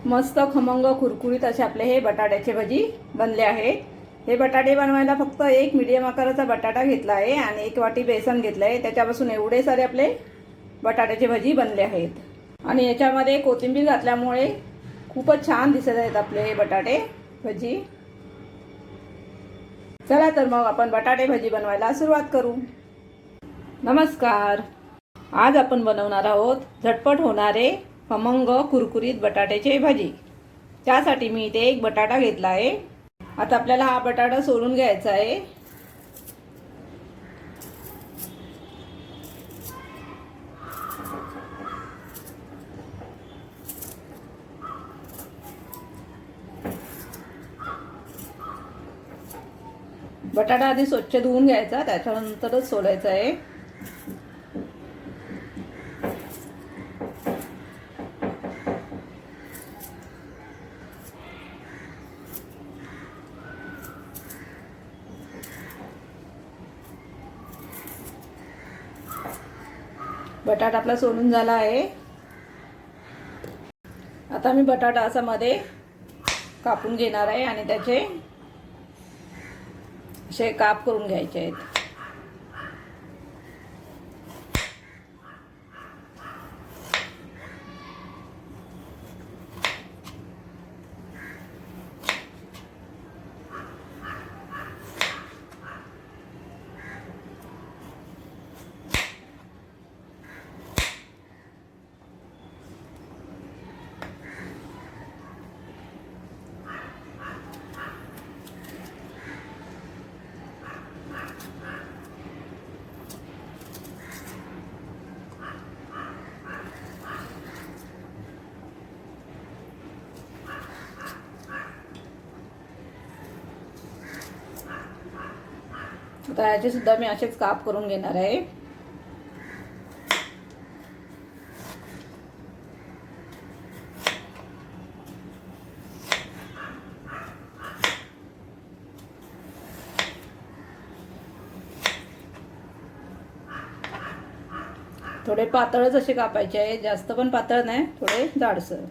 मस्त खमंग कुरकुरीत असे आपले हे बटाट्याचे भजी बनले आहेत। हे बटाटे बनवायला फक्त एक मीडियम आकाराचा बटाटा घेतला आहे आणि 1 वाटी बेसन घेतलं आहे। त्याच्यापासून एवढे सारे आपले बटाट्याचे भजी बनले आहेत आणि याच्यामध्ये कोथिंबीर घातल्यामुळे खूपच छान दिसत आहेत आपले हे बटाटे भजी। चला तर मग आपण बटाटे भजी बनवायला सुरुवात करू। नमस्कार, आज आपण बनवणार आहोत झटपट होणारे खमंग कुरकुरीत बटाट्याचे भजी। त्यासाठी मी इथे एक बटाटा घेतला आहे। आता आपल्याला हा बटाटा सोलून घ्यायचा आहे। बटाटा आधी स्वच्छ धुवून घ्यायचा, त्याच्यानंतरच सोलायचा आहे। बटाटा आपला सोलून झाला आहे। आता मी बटाटा असा मध्ये कापून घेणार आहे आणि त्याचे असे काप करून घ्यायचे आहेत। आता याचे सुद्धा मी असेच काप करून घेणार आहे। थोडे पातळच असे कापायचे आहे, जास्त पण पातळ नाही, थोडे जाडसर।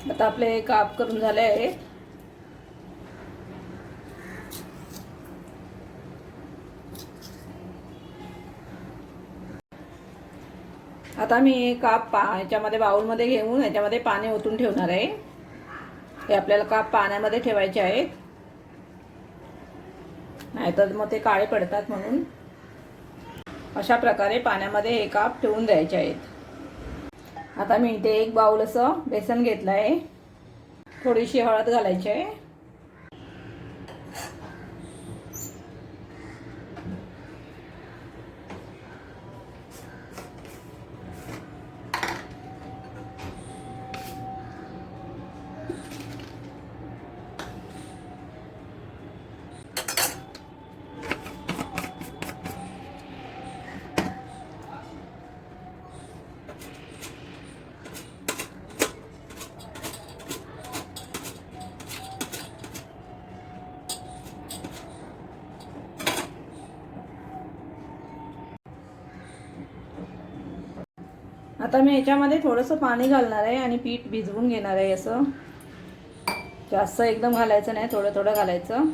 आता आपले काप करून झाले आहेत। आता मी काप याच्यामध्ये बाउलमध्ये घेऊन याच्यामध्ये पाणी ओतून ठेवणार आहे। हे आपल्याला काप पाण्यामध्ये ठेवायचे आहेत, नाहीतर मग ते काळे पडतात, म्हणून अशा प्रकारे पाण्यामध्ये हे काप ठेवून द्यायचे आहेत। आता मी इथे एक बाउल असं बेसन घेतलं आहे, थोडीशी हळद घालायची आहे। आता मी याच्यामध्ये थोडंसं पाणी घालणार आहे आणि पीठ भिजवून घेणार आहे। असं जास्त एकदम घालायचं नाही, थोडं थोडं घालायचं।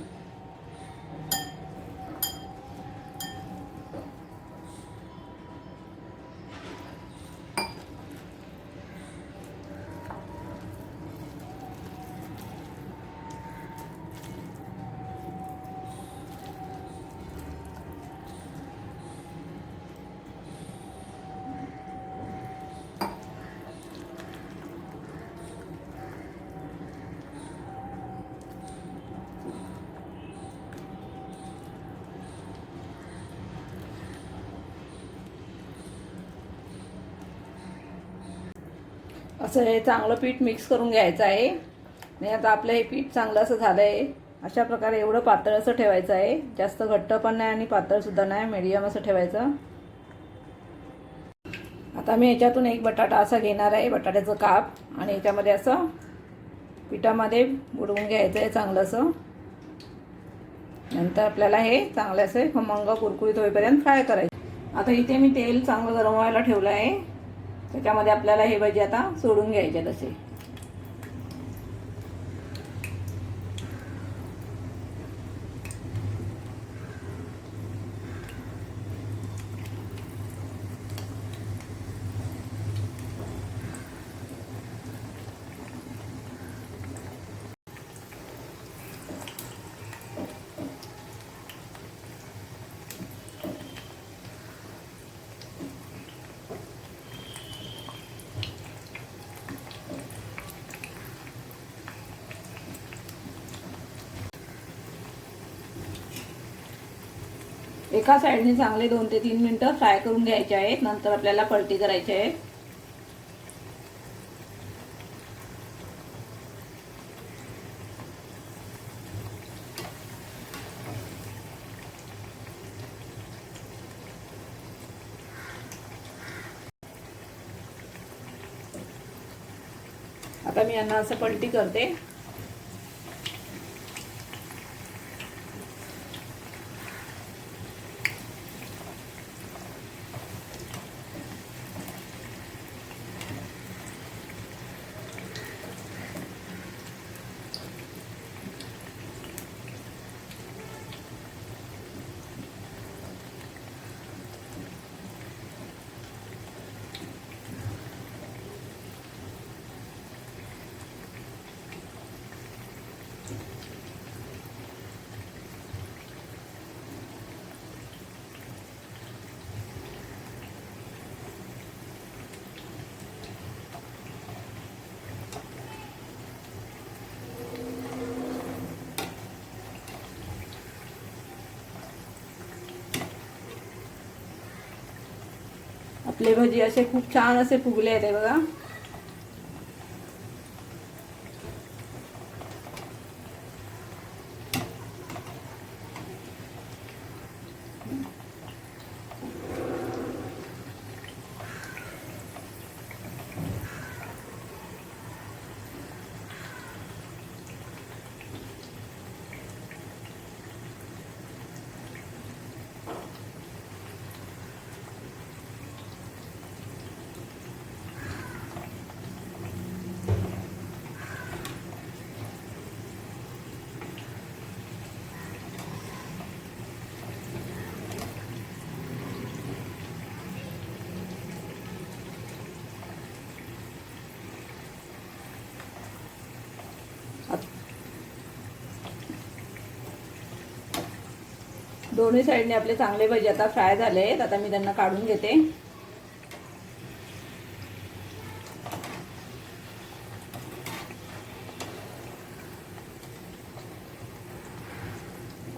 असं हे चांगलं पीठ मिक्स करून घ्यायचं आहे। आणि आता आपलं हे पीठ चांगलं असं झालं आहे, अशा प्रकारे एवढं पातळ असं ठेवायचं आहे, जास्त घट्ट पण नाही आणि पातळसुद्धा नाही, मीडियम असं ठेवायचं. आता मी याच्यातून एक बटाटा असा घेणार आहे, बटाट्याचं काप, आणि याच्यामध्ये असं पिठामध्ये बुडवून घ्यायचं आहे चांगलं असं. नंतर आपल्याला हे चांगले असे खमंग कुरकुरीत होईपर्यंत फ्राय करायचे. आता इथे मी तेल चांगलं गरम व्हायला ठेवलं आहे, त्याच्यामध्ये आपल्याला हे भजी आता सोडून घ्यायचे तसे. एका साईडने चांगले 2 ते 3 मिनिटं फ्राय करून घ्यायचे आहेत. नंतर आपल्याला पलटी करायची आहे. आता मी यांना असं पलटी करते. आपले भजी असे खूप छान असे फुगले आहेत, बघा. दोन्ही साईडने आपले चांगले भजी आता फ्राय झाले आहेत. आता मी त्यांना काढून घेते.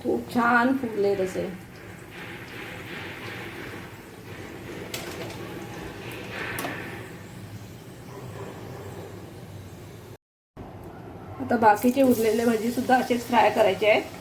खूप छान फुगले तसे. आता बाकीचे उरलेले भजी सुद्धा असेच फ्राय करायचे आहेत.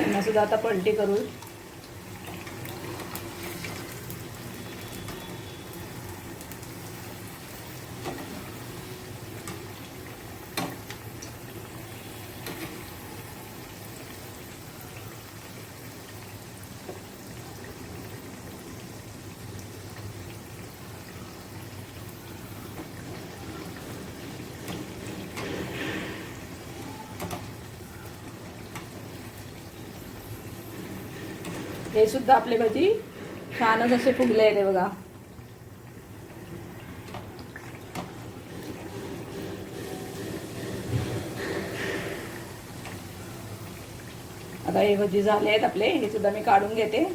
यांना सुद्धा आता पलटी करू. हे सुद्धा आपले भजी छानच असे फुगले आहेत, बघा. आता हे भजी झाले आहेत आपले, हे सुद्धा मी काढून घेते.